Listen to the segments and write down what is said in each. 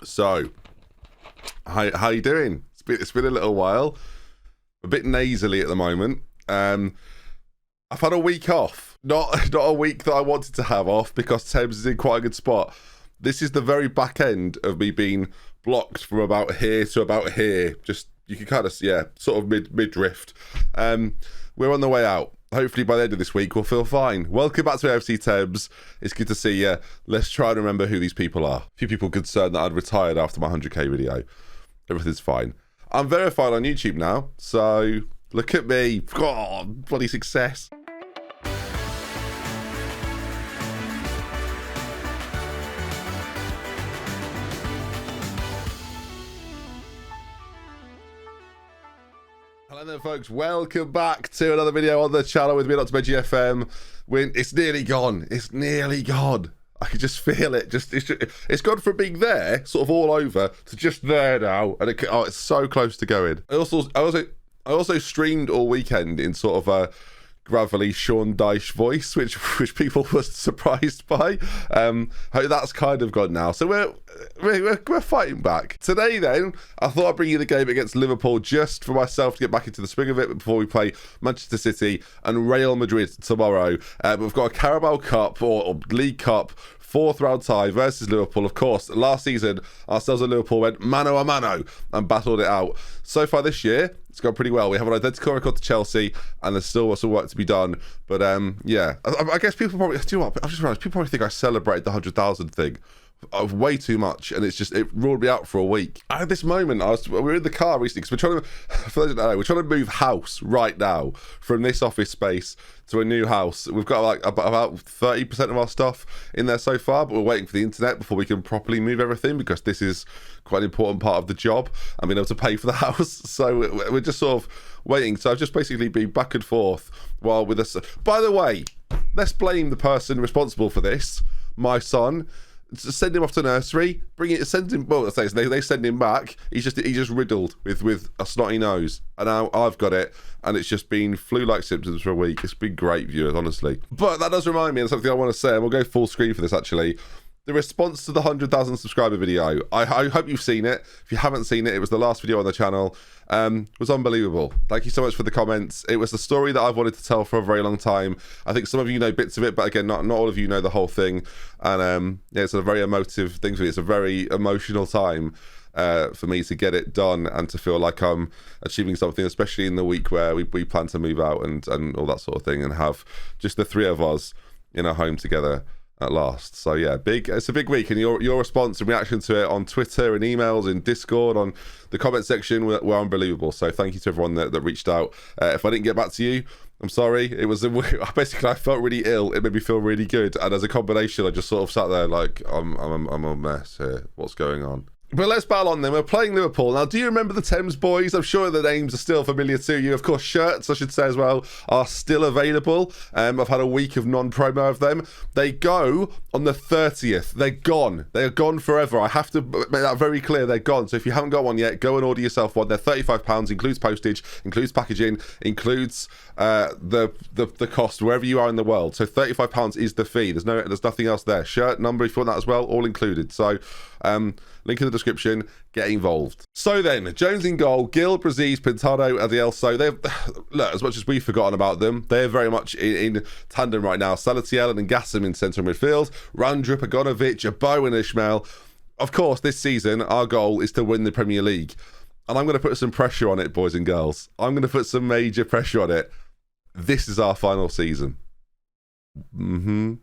So, how you doing? It's been a little while. A bit nasally at the moment. I've had a week off. Not a week that I wanted to have off because Thames is in quite a good spot. This is the very back end of me being blocked from about here to about here. Just, you can kind of, sort of mid-drift. We're on the way out. Hopefully by the end of this week, we'll feel fine. Welcome back to AFC Thames. It's good to see you. Let's try and remember who these people are. A few people concerned that I'd retired after my 100k video. Everything's fine. I'm verified on YouTube now, so look at me. God, bloody success. Hello there, folks. Welcome back to another video on the channel with me, DoctorBenjyFM. It's nearly gone. It's nearly gone. I can just feel it. It's gone from being there, sort of all over, to just there now, and it's so close to going. I also streamed all weekend in sort of a gravelly Sean Dyche voice, which people were surprised by. That's kind of gone now. So we're fighting back. Today then, I thought I'd bring you the game against Liverpool just for myself to get back into the swing of it before we play Manchester City and Real Madrid tomorrow. We've got a Carabao Cup or League Cup 4th round tie versus Liverpool. Of course, last season, ourselves and Liverpool went mano a mano and battled it out. So far this year, it's gone pretty well. We have an identical record to Chelsea, and there's still some work to be done. But yeah, I guess people probably, do you know what? I've just realised people probably think I celebrated the 100,000 thing of way too much, and it ruled me out for a week. I had this moment. We were in the car recently because we're trying to, for those who don't know, we're trying to move house right now from this office space to a new house. We've got like about 30% of our stuff in there so far, but we're waiting for the internet before we can properly move everything, because this is quite an important part of the job and being able to pay for the house. So we're just sort of waiting. So I've just basically been back and forth while with us. By the way, let's blame the person responsible for this, my son. Send him off to nursery. Send him. Well, they send him back. He's just riddled with a snotty nose, and now I've got it, and it's just been flu-like symptoms for a week. It's been great, viewers, honestly. But that does remind me of something I want to say, and we'll go full screen for this actually. The response to the 100,000 subscriber video. I hope you've seen it. If you haven't seen it, it was the last video on the channel. Was unbelievable. Thank you so much for the comments. It was the story that I've wanted to tell for a very long time. I think some of you know bits of it, but again, not all of you know the whole thing. And yeah, it's a very emotive thing for me. It's a very emotional time for me to get it done and to feel like I'm achieving something, especially in the week where we plan to move out and all that sort of thing, and have just the three of us in a home together at last. So yeah, it's a big week, and your response and reaction to it on Twitter and emails and Discord, on the comment section were unbelievable. So thank you to everyone that reached out. If I didn't get back to you, I'm sorry. It was basically, I felt really ill. It made me feel really good, and as a combination, I just sort of sat there like I'm a mess here. What's going on? But let's battle on then. We're playing Liverpool. Now, do you remember the Thames boys? I'm sure the names are still familiar to you. Of course, shirts, I should say as well, are still available. I've had a week of non-promo of them. They go on the 30th. They're gone. They are gone forever. I have to make that very clear. They're gone. So if you haven't got one yet, go and order yourself one. They're £35, includes postage, includes packaging, includes the cost wherever you are in the world. So £35 is the fee. There's nothing else there. Shirt, number, if you want that as well, all included. So link in the description. Get involved. So then, Jones in goal, Gil, Braziz, Pintado, Adielso. Look, as much as we've forgotten about them, they're very much in tandem right now. Salatiel and Gassam in central midfield, Randrup, Agonovic, Abo and Ishmael. Of course, this season, our goal is to win the Premier League. And I'm going to put some pressure on it, boys and girls. I'm going to put some major pressure on it. This is our final season. So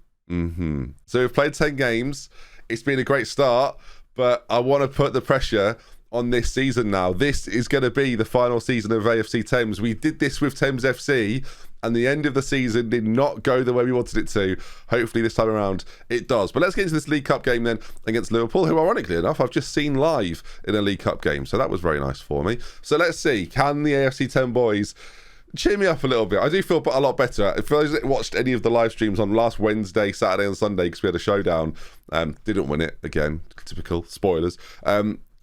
we've played 10 games. It's been a great start, but I want to put the pressure on this season now. This is going to be the final season of AFC Thames. We did this with Thames FC, and the end of the season did not go the way we wanted it to. Hopefully this time around it does. But let's get into this League Cup game then against Liverpool, who ironically enough I've just seen live in a League Cup game, so that was very nice for me. So let's see, can the AFC 10 boys cheer me up a little bit? I do feel a lot better. For those that watched any of the live streams on last Wednesday, Saturday and Sunday, because we had a showdown, didn't win it again, typical spoilers,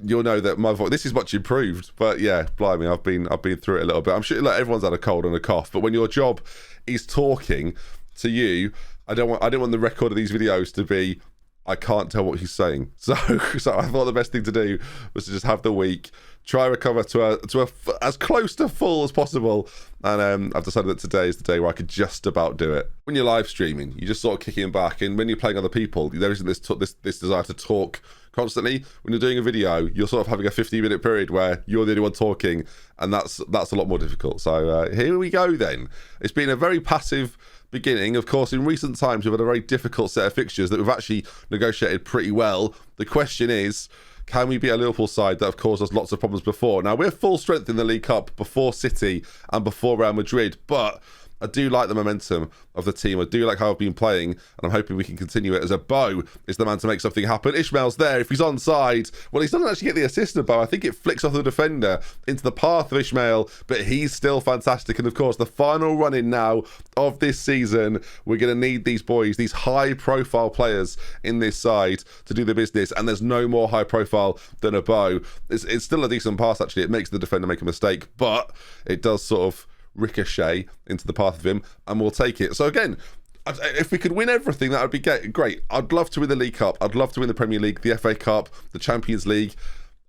you'll know that my voice, this is much improved. But yeah, blimey, I've been through it a little bit. I'm sure like everyone's had a cold and a cough, but when your job is talking to you, I didn't want the record of these videos to be I can't tell what he's saying. So I thought the best thing to do was to just have the week, try recover to as close to full as possible. And I've decided that today is the day where I could just about do it. When you're live streaming, you're just sort of kicking back, and when you're playing other people, there isn't this desire to talk constantly. When you're doing a video, you're sort of having a 15-minute period where you're the only one talking, and that's a lot more difficult. So here we go then. It's been a very passive beginning. Of course, in recent times, we've had a very difficult set of fixtures that we've actually negotiated pretty well. The question is, can we beat a Liverpool side that have caused us lots of problems before? Now, we're full strength in the League Cup before City and before Real Madrid, but I do like the momentum of the team. I do like how I've been playing, and I'm hoping we can continue it as a Bo is the man to make something happen. Ishmael's there. If he's onside, well, he doesn't actually get the assist of Bo. I think it flicks off the defender into the path of Ishmael, but he's still fantastic. And of course, the final run-in now of this season, we're going to need these boys, these high-profile players in this side to do the business, and there's no more high-profile than a Bo. It's still a decent pass, actually. It makes the defender make a mistake, but it does sort of ricochet into the path of him, and we'll take it. So again, if we could win everything, that would be great. I'd love to win the League Cup. I'd love to win the Premier League, the FA Cup, the Champions League.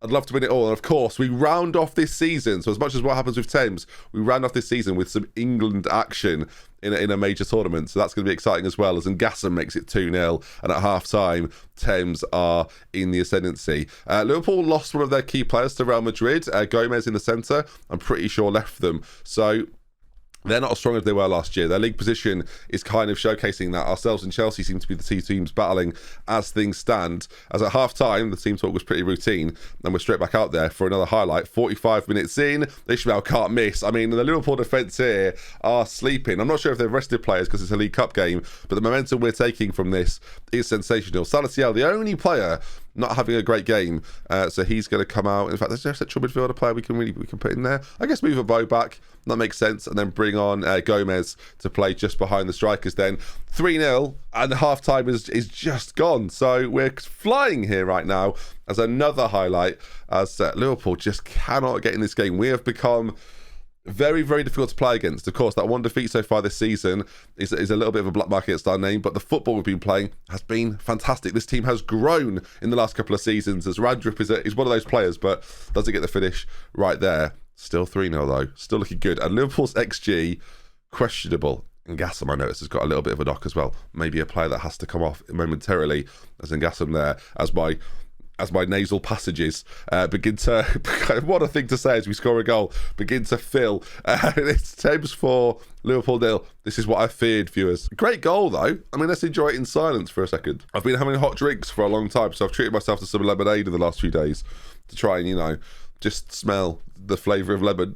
I'd love to win it all. And of course, we round off this season. So as much as what happens with Thames, we round off this season with some England action in a major tournament. So that's going to be exciting as well, as Ngassam makes it 2-0. And at half-time, Thames are in the ascendancy. Liverpool lost one of their key players to Real Madrid. Gomez in the centre, I'm pretty sure, left them. So they're not as strong as they were last year. Their league position is kind of showcasing that. Ourselves and Chelsea seem to be the two teams battling as things stand. As at half-time, the team talk was pretty routine, and we're straight back out there for another highlight. 45 minutes in, Ishmael can't miss. I mean, the Liverpool defence here are sleeping. I'm not sure if they've rested players because it's a League Cup game, but the momentum we're taking from this is sensational. Salatiel, the only player not having a great game, so he's going to come out. In fact, there's just a central midfielder player we can put in there. I guess move a Bo back, that makes sense, and then bring on Gomez to play just behind the strikers. Then 3-0, and half time is just gone. So we're flying here right now as another highlight, as Liverpool just cannot get in this game. We have become very, very difficult to play against. Of course, that one defeat so far this season is a little bit of a black mark against our name, but the football we've been playing has been fantastic. This team has grown in the last couple of seasons, as Randrup is one of those players, but doesn't get the finish right there. Still 3-0 though, still looking good. And Liverpool's XG, questionable. Ngassam, I noticed, has got a little bit of a knock as well. Maybe a player that has to come off momentarily, as Ngassam there, as my nasal passages begin to, what a thing to say as we score a goal, begin to fill. It's Thames 4, Liverpool 0. This is what I feared, viewers. Great goal, though. I mean, let's enjoy it in silence for a second. I've been having hot drinks for a long time, so I've treated myself to some lemonade in the last few days to try and, just smell the flavour of lemon.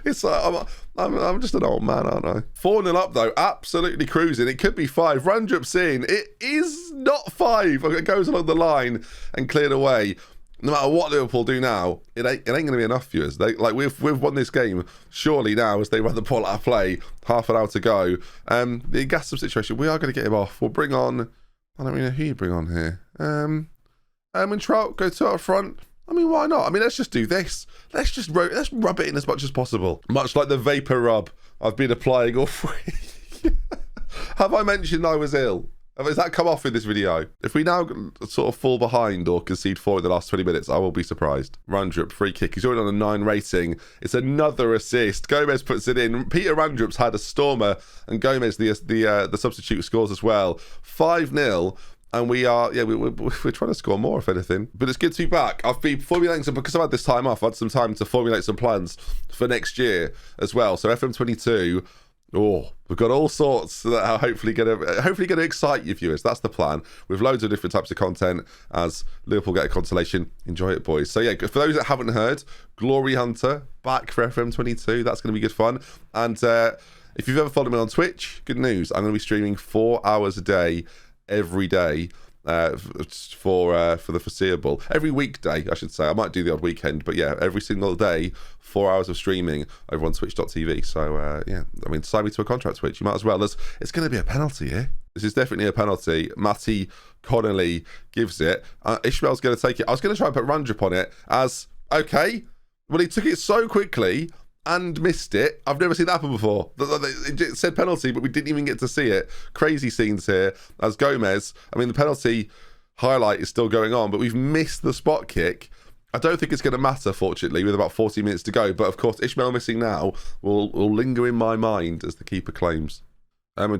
It's like, I'm just an old man, aren't I? 4-0 up though, absolutely cruising. It could be 5. Randrup's in. It is not 5. It goes along the line and cleared away. No matter what Liverpool do now, it ain't going to be enough, viewers. We've won this game. Surely now, as they run the ball out of play, half an hour to go. The Ngassam situation, we are going to get him off. We'll bring on, I don't really know who you bring on here. And Trout, go to up front. I mean, why not? I mean, let's just do this. Let's rub it in as much as possible. Much like the vapor rub I've been applying all week. Have I mentioned I was ill? Has that come off in this video? If we now sort of fall behind or concede 4 in the last 20 minutes, I will be surprised. Randrup, free kick. He's already on a 9 rating. It's another assist. Gomez puts it in. Peter Randrup's had a stormer, and Gomez, the substitute, scores as well. 5-0. And we are, we're trying to score more, if anything. But it's good to be back. I've been formulating some, because I've had this time off, I've had some time to formulate some plans for next year as well. So FM22, we've got all sorts that are hopefully going to excite you viewers. That's the plan. With loads of different types of content as Liverpool get a consolation. Enjoy it, boys. So yeah, for those that haven't heard, Glory Hunter back for FM22. That's going to be good fun. And if you've ever followed me on Twitch, good news. I'm going to be streaming 4 hours a day, every day, for the foreseeable. Every weekday, I should say. I might do the odd weekend, but yeah, every single day, 4 hours of streaming over on twitch.tv. So yeah, I mean, sign me to a contract, Twitch. You might as well. It's going to be a penalty here. This is definitely a penalty. Matty Connolly gives it. Ishmael's going to take it. I was going to try and put Randrup on it as, okay, well, he took it so quickly, and missed it. I've never seen that happen before. It said penalty, but we didn't even get to see it. Crazy scenes here as Gomez. I mean, the penalty highlight is still going on, but we've missed the spot kick. I don't think it's going to matter, fortunately, with about 40 minutes to go. But of course, Ishmael missing now will linger in my mind, as the keeper claims.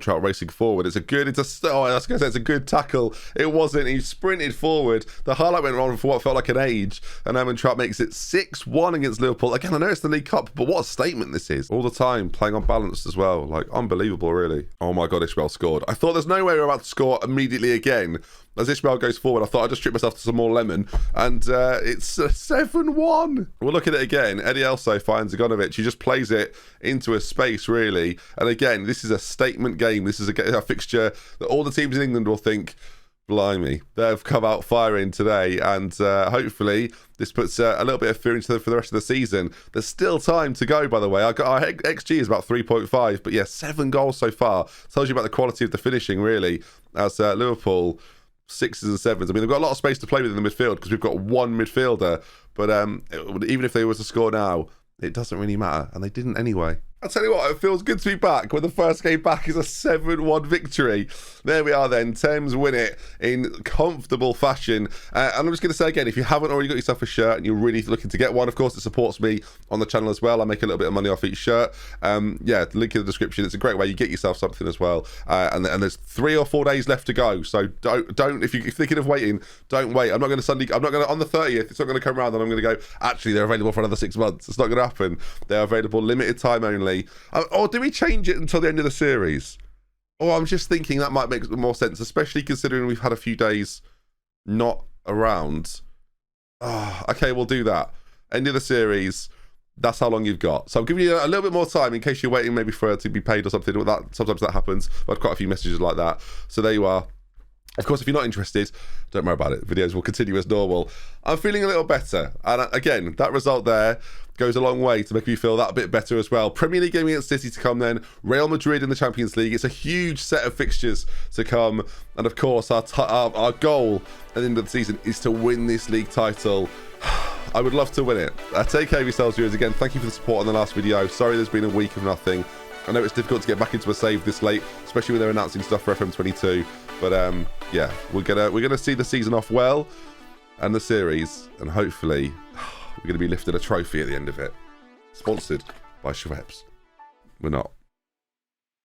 Trout racing forward. It's a good tackle. It wasn't. He sprinted forward. The highlight went on for what felt like an age. And Trout makes it 6-1 against Liverpool. Again, I know it's the League Cup, but what a statement this is. All the time, playing on balance as well. Like, unbelievable, really. Oh my God, Ishmael scored. I thought there's no way we're about to score immediately again. As Ishmael goes forward, I thought I'd just treat myself to some more lemon. And it's 7-1. We'll look at it again. Eddie Elso finds Ivanovic. He just plays it into a space, really. And again, this is a statement game. This is a fixture that all the teams in England will think, blimey, they've come out firing today. And hopefully this puts a little bit of fear into them for the rest of the season. There's still time to go, by the way. Our XG is about 3.5. But yeah, 7 goals so far. Tells you about the quality of the finishing, really. As Liverpool... 6s and 7s. I mean, they've got a lot of space to play with in the midfield because we've got one midfielder. But even if they were to score now, it doesn't really matter. And they didn't anyway. I'll tell you what, it feels good to be back when the first game back is a 7-1 victory. There we are then. Thames win it in comfortable fashion. And I'm just going to say again, if you haven't already got yourself a shirt and you're really looking to get one, of course, it supports me on the channel as well. I make a little bit of money off each shirt. Yeah, link in the description. It's a great way. You get yourself something as well. And there's 3 or 4 days left to go. So don't if you're thinking of waiting, don't wait. I'm not going to on the 30th, it's not going to come around and I'm going to go, actually, they're available for another 6 months. It's not going to happen. They're available limited time only. Or do we change it until the end of the series? Or I'm just thinking that might make more sense, especially considering we've had a few days not around. Okay, we'll do that. End of the series. That's how long you've got. So I'm giving you a little bit more time in case you're waiting maybe for it to be paid or something. Sometimes that happens. I've had quite a few messages like that. So there you are. Of course, if you're not interested, don't worry about it. Videos will continue as normal. I'm feeling a little better. And again, that result there goes a long way to make me feel that a bit better as well. Premier League game against City to come then. Real Madrid in the Champions League. It's a huge set of fixtures to come. And of course, our goal at the end of the season is to win this league title. I would love to win it. Take care of yourselves, viewers. Again, thank you for the support on the last video. Sorry there's been a week of nothing. I know it's difficult to get back into a save this late, especially when they're announcing stuff for FM22. But yeah, we're gonna see the season off well, and the series, and hopefully we're gonna be lifting a trophy at the end of it. Sponsored by Schweppes. We're not.